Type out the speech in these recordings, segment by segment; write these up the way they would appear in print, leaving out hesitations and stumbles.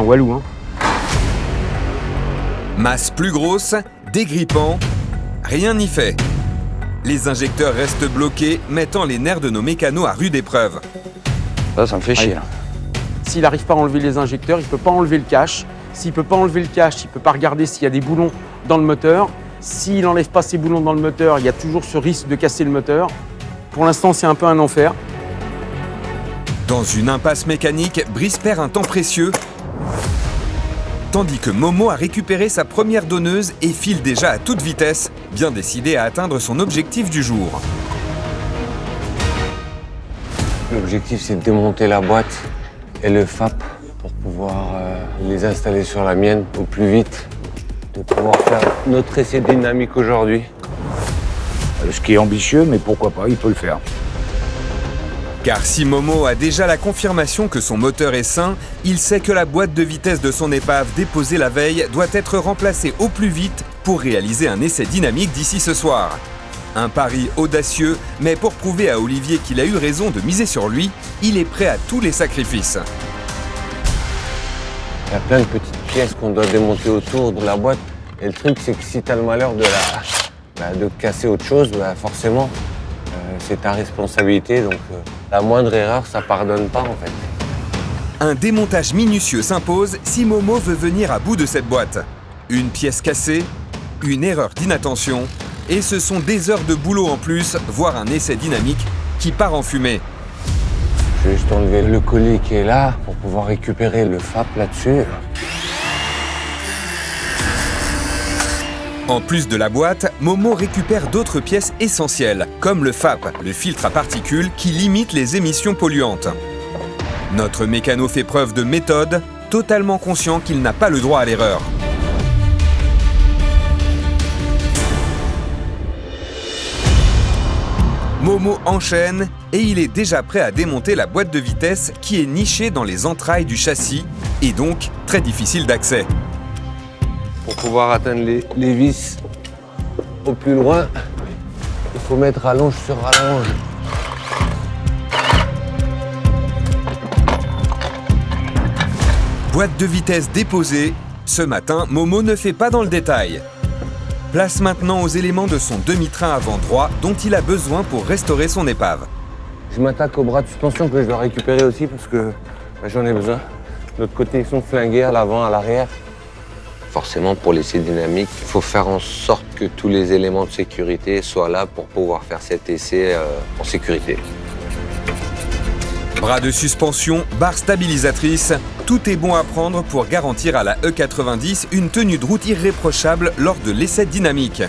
un walou, hein. Masse plus grosse, dégrippant, rien n'y fait. Les injecteurs restent bloqués, mettant les nerfs de nos mécanos à rude épreuve. Ça me fait chier. S'il n'arrive pas à enlever les injecteurs, il ne peut pas enlever le cache. S'il ne peut pas enlever le cache, il ne peut pas regarder s'il y a des boulons dans le moteur. S'il n'enlève pas ces boulons dans le moteur, il y a toujours ce risque de casser le moteur. Pour l'instant, c'est un peu un enfer. Dans une impasse mécanique, Brice perd un temps précieux, tandis que Momo a récupéré sa première donneuse et file déjà à toute vitesse, bien décidé à atteindre son objectif du jour. L'objectif, c'est de démonter la boîte et le FAP pour pouvoir les installer sur la mienne au plus vite, de pouvoir faire notre essai dynamique aujourd'hui. Ce qui est ambitieux, mais pourquoi pas, il peut le faire. Car si Momo a déjà la confirmation que son moteur est sain, il sait que la boîte de vitesse de son épave déposée la veille doit être remplacée au plus vite pour réaliser un essai dynamique d'ici ce soir. Un pari audacieux, mais pour prouver à Olivier qu'il a eu raison de miser sur lui, il est prêt à tous les sacrifices. Il y a plein de petites pièces qu'on doit démonter autour de la boîte. Et le truc, c'est que si tu as le malheur de casser autre chose, forcément, c'est ta responsabilité. Donc la moindre erreur, ça pardonne pas en fait. Un démontage minutieux s'impose si Momo veut venir à bout de cette boîte. Une pièce cassée, une erreur d'inattention, et ce sont des heures de boulot en plus, voire un essai dynamique qui part en fumée. Je vais juste enlever le collier qui est là pour pouvoir récupérer le FAP là-dessus. En plus de la boîte, Momo récupère d'autres pièces essentielles, comme le FAP, le filtre à particules qui limite les émissions polluantes. Notre mécano fait preuve de méthode, totalement conscient qu'il n'a pas le droit à l'erreur. Momo enchaîne et il est déjà prêt à démonter la boîte de vitesse qui est nichée dans les entrailles du châssis et donc très difficile d'accès. Pour pouvoir atteindre les vis au plus loin, il faut mettre rallonge sur rallonge. Boîte de vitesse déposée, ce matin, Momo ne fait pas dans le détail. Place maintenant aux éléments de son demi-train avant droit dont il a besoin pour restaurer son épave. Je m'attaque aux bras de suspension que je dois récupérer aussi parce que j'en ai besoin. De l'autre côté, ils sont flingués à l'avant, à l'arrière. Forcément, pour l'essai dynamique, il faut faire en sorte que tous les éléments de sécurité soient là pour pouvoir faire cet essai en sécurité. Bras de suspension, barre stabilisatrice, tout est bon à prendre pour garantir à la E90 une tenue de route irréprochable lors de l'essai dynamique.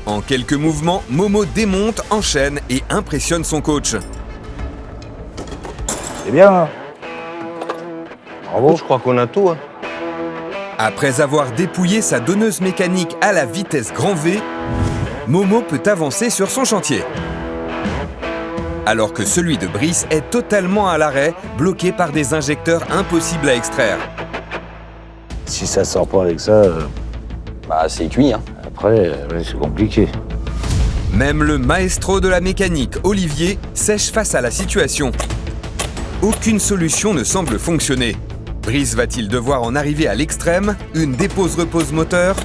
En quelques mouvements, Momo démonte, enchaîne et impressionne son coach. C'est bien. Bravo. Je crois qu'on a tout. Hein. Après avoir dépouillé sa donneuse mécanique à la vitesse grand V, Momo peut avancer sur son chantier. Alors que celui de Brice est totalement à l'arrêt, bloqué par des injecteurs impossibles à extraire. Si ça sort pas avec ça, c'est cuit, hein. après, c'est compliqué. Même le maestro de la mécanique, Olivier, sèche face à la situation. Aucune solution ne semble fonctionner. Brice va-t-il devoir en arriver à l'extrême, une dépose-repose moteur?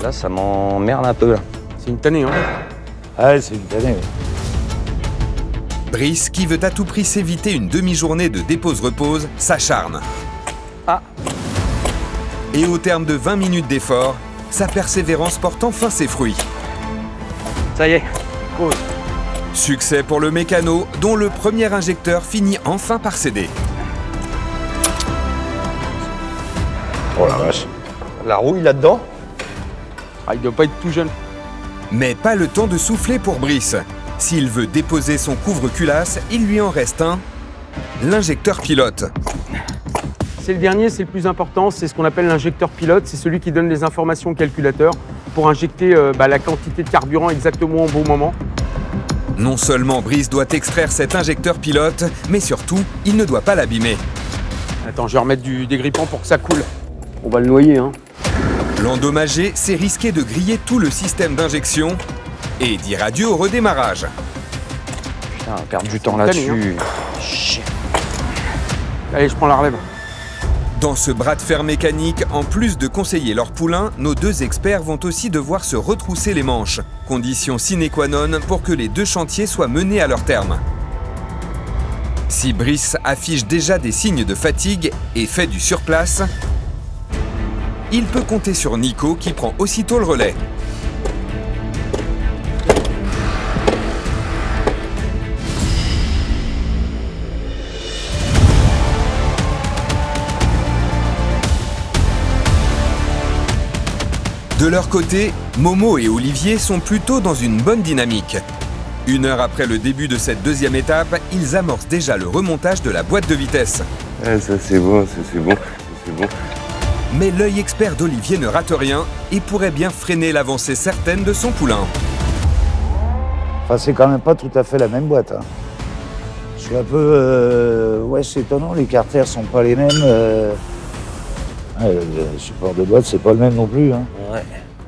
Là, ça m'emmerde un peu. Là. C'est une tannée, hein. Ah, c'est une tannée. Brice, qui veut à tout prix s'éviter une demi-journée de dépose-repose, s'acharne. Ah. Et au terme de 20 minutes d'effort, sa persévérance porte enfin ses fruits. Ça y est, pause. Succès pour le mécano, dont le premier injecteur finit enfin par céder. Oh la vache. La rouille là-dedans. Ah, il doit pas être tout jeune. Mais pas le temps de souffler pour Brice. S'il veut déposer son couvre-culasse, il lui en reste un, l'injecteur pilote. C'est le dernier, c'est le plus important, c'est ce qu'on appelle l'injecteur pilote, c'est celui qui donne les informations au calculateur pour injecter la quantité de carburant exactement au bon moment. Non seulement Brice doit extraire cet injecteur pilote, mais surtout, il ne doit pas l'abîmer. Attends, je vais remettre du dégrippant pour que ça coule. On va le noyer, hein. L'endommager, c'est risquer de griller tout le système d'injection et dire adieu au redémarrage. Putain, on perd du temps Tannée, là-dessus. Shit. Allez, je prends la relève. Dans ce bras de fer mécanique, en plus de conseiller leur poulain, nos deux experts vont aussi devoir se retrousser les manches, condition sine qua non pour que les deux chantiers soient menés à leur terme. Si Brice affiche déjà des signes de fatigue et fait du surplace, il peut compter sur Nico qui prend aussitôt le relais. De leur côté, Momo et Olivier sont plutôt dans une bonne dynamique. 1 heure après le début de cette deuxième étape, ils amorcent déjà le remontage de la boîte de vitesse. Ah, ça c'est bon, c'est bon. Mais l'œil expert d'Olivier ne rate rien et pourrait bien freiner l'avancée certaine de son poulain. Enfin, c'est quand même pas tout à fait la même boîte. Hein. Je suis un peu... Ouais, c'est étonnant, les carters sont pas les mêmes. Le support de boîte, c'est pas le même non plus. Hein. Ouais.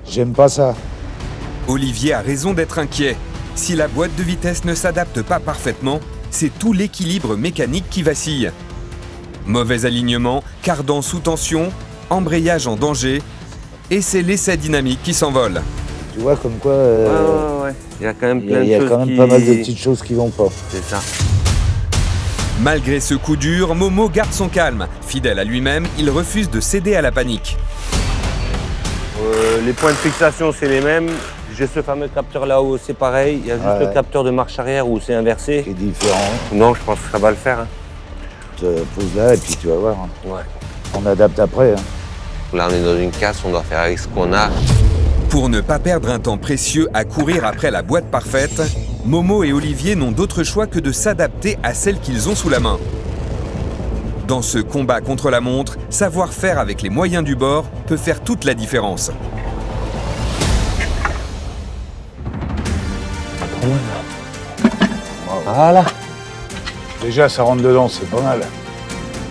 J'aime pas ça. Olivier a raison d'être inquiet. Si la boîte de vitesse ne s'adapte pas parfaitement, c'est tout l'équilibre mécanique qui vacille. Mauvais alignement, cardan sous tension, embrayage en danger, et c'est l'essai dynamique qui s'envole. Tu vois, comme quoi... Ouais. Il y a quand même plein de choses. Il y a quand même pas mal de petites choses qui vont pas. C'est ça. Malgré ce coup dur, Momo garde son calme. Fidèle à lui-même, il refuse de céder à la panique. Les points de fixation, c'est les mêmes. J'ai ce fameux capteur là-haut, c'est pareil. Il y a juste le capteur de marche arrière où c'est inversé. Qui est différent. Non, je pense que ça va le faire. Hein. Tu te poses là et puis tu vas voir. Hein. Ouais. On adapte après. Hein. Là, on est dans une casse, on doit faire avec ce qu'on a. Pour ne pas perdre un temps précieux à courir après la boîte parfaite, Momo et Olivier n'ont d'autre choix que de s'adapter à celle qu'ils ont sous la main. Dans ce combat contre la montre, savoir faire avec les moyens du bord peut faire toute la différence. Voilà. Déjà, ça rentre dedans, c'est pas mal.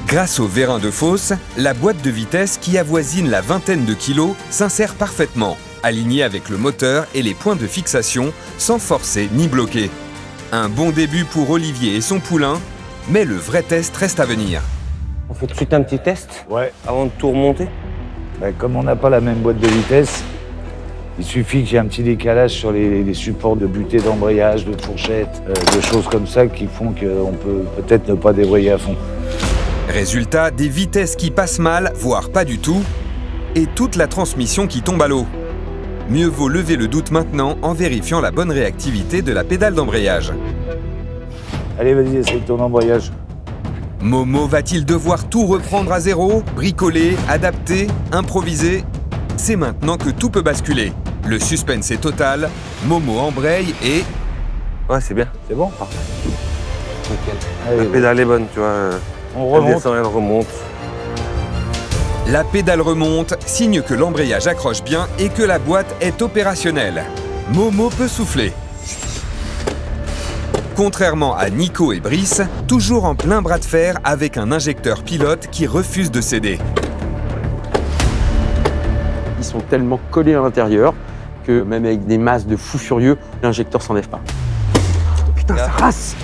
Grâce au vérin de fosse, la boîte de vitesse qui avoisine la vingtaine de kilos s'insère parfaitement, alignée avec le moteur et les points de fixation, sans forcer ni bloquer. Un bon début pour Olivier et son poulain, mais le vrai test reste à venir. On fait tout de suite un petit test Ouais. avant de tout remonter. Comme on n'a pas la même boîte de vitesse, il suffit qu'il y ait un petit décalage sur les supports de butée d'embrayage, de fourchette, de choses comme ça qui font qu'on peut peut-être ne pas débrayer à fond. Résultat, des vitesses qui passent mal, voire pas du tout, et toute la transmission qui tombe à l'eau. Mieux vaut lever le doute maintenant en vérifiant la bonne réactivité de la pédale d'embrayage. Allez, vas-y, essaye ton embrayage. Momo va-t-il devoir tout reprendre à zéro, bricoler, adapter, improviser? C'est maintenant que tout peut basculer. Le suspense est total, Momo embraye et... Ouais, c'est bien. C'est bon? Parfait. Nickel. Allez, La pédale est bonne, tu vois. on Elle remonte. descend, elle remonte. La pédale remonte, signe que l'embrayage accroche bien et que la boîte est opérationnelle. Momo peut souffler. Contrairement à Nico et Brice, toujours en plein bras de fer avec un injecteur pilote qui refuse de céder. Ils sont tellement collés à l'intérieur que même avec des masses de fous furieux, l'injecteur s'enlève pas. Putain, ça rase!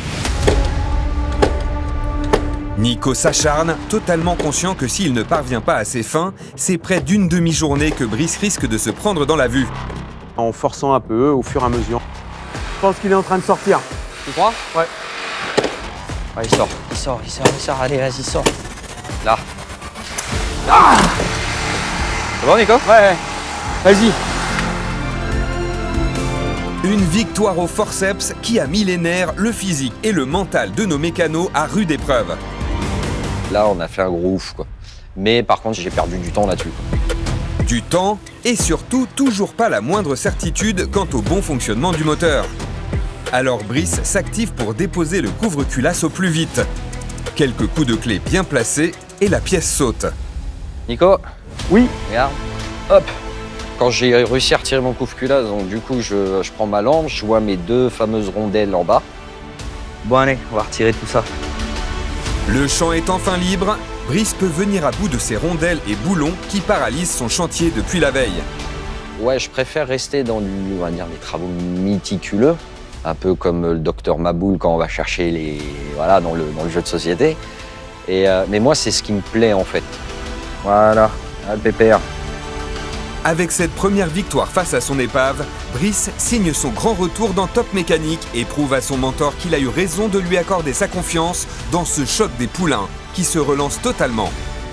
Nico s'acharne, totalement conscient que s'il ne parvient pas à ses fins, c'est près d'une demi-journée que Brice risque de se prendre dans la vue. En forçant un peu, au fur et à mesure. Je pense qu'il est en train de sortir. Tu crois? Ouais. Ouais, il sort. Allez, vas-y, sors. Là. C'est bon, Nico? Ouais, vas-y. Une victoire au forceps qui a mis les nerfs, le physique et le mental de nos mécanos à rude épreuve. Là, on a fait un gros ouf, quoi. Mais par contre, j'ai perdu du temps là-dessus. Du temps et surtout toujours pas la moindre certitude quant au bon fonctionnement du moteur. Alors Brice s'active pour déposer le couvre-culasse au plus vite. Quelques coups de clé bien placés et la pièce saute. Nico? Oui. Regarde. Hop. Quand j'ai réussi à retirer mon couvre-culasse, donc du coup, je prends ma lampe, je vois mes deux fameuses rondelles en bas. Bon, allez, on va retirer tout ça. Le champ est enfin libre, Brice peut venir à bout de ses rondelles et boulons qui paralysent son chantier depuis la veille. Ouais, je préfère rester dans on va dire, les travaux méticuleux, un peu comme le docteur Maboul quand on va chercher dans le jeu de société. Mais moi, c'est ce qui me plaît en fait. Voilà, ah, pépère. Avec cette première victoire face à son épave, Brice signe son grand retour dans Top Mécanique et prouve à son mentor qu'il a eu raison de lui accorder sa confiance dans ce choc des poulains qui se relance totalement.